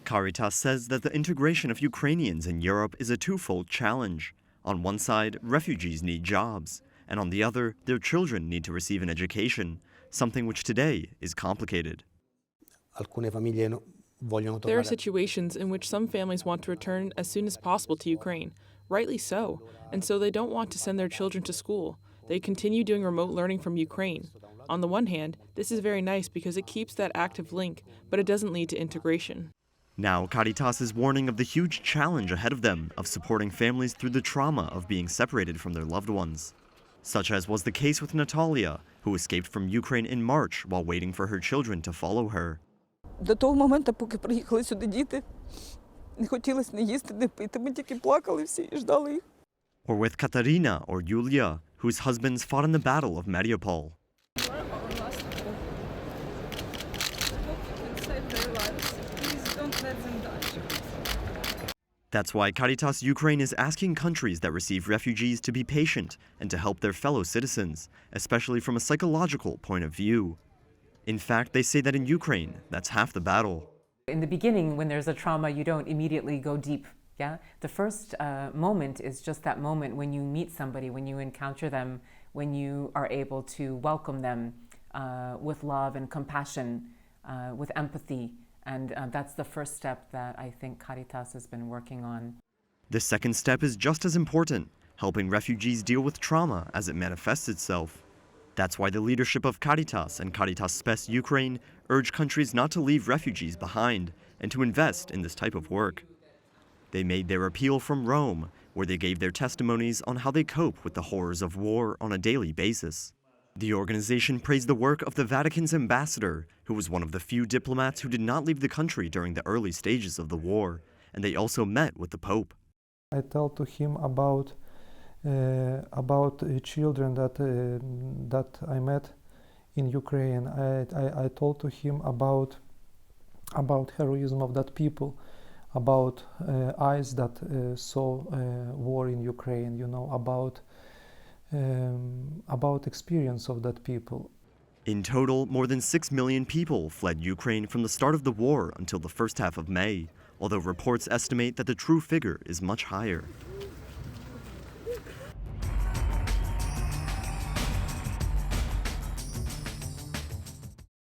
Caritas says that the integration of Ukrainians in Europe is a twofold challenge. On one side, refugees need jobs, and on the other, their children need to receive an education, something which today is complicated. There are situations in which some families want to return as soon as possible to Ukraine, rightly so, and so they don't want to send their children to school. They continue doing remote learning from Ukraine. On the one hand, this is very nice because it keeps that active link, but it doesn't lead to integration. Now, Caritas is warning of the huge challenge ahead of them of supporting families through the trauma of being separated from their loved ones. Such as was the case with Natalia, who escaped from Ukraine in March while waiting for her children to follow her. До того моменту, поки приїхали сюди діти, не хотілося ні їсти, ні пити. Ми тільки плакали всі і ждали їх. Or with Katarina or Yulia, whose husbands fought in the Battle of Mariupol. That's why Caritas Ukraine is asking countries that receive refugees to be patient and to help their fellow citizens, especially from a psychological point of view. In fact, they say that in Ukraine, that's half the battle. In the beginning, when there's a trauma, you don't immediately go deep. Yeah, the first moment is just that moment when you meet somebody, when you encounter them, when you are able to welcome them with love and compassion, with empathy. And that's the first step that I think Caritas has been working on. The second step is just as important, helping refugees deal with trauma as it manifests itself. That's why the leadership of Caritas and Caritas-Spes Ukraine urge countries not to leave refugees behind and to invest in this type of work. They made their appeal from Rome, where they gave their testimonies on how they cope with the horrors of war on a daily basis. The organization praised the work of the Vatican's ambassador, who was one of the few diplomats who did not leave the country during the early stages of the war, and they also met with the Pope. I told to him about children that I met in Ukraine. I told to him about heroism of that people, about eyes that saw war in Ukraine. You know, about experience of that people. In total, more than 6 million people fled Ukraine from the start of the war until the first half of May, although reports estimate that the true figure is much higher.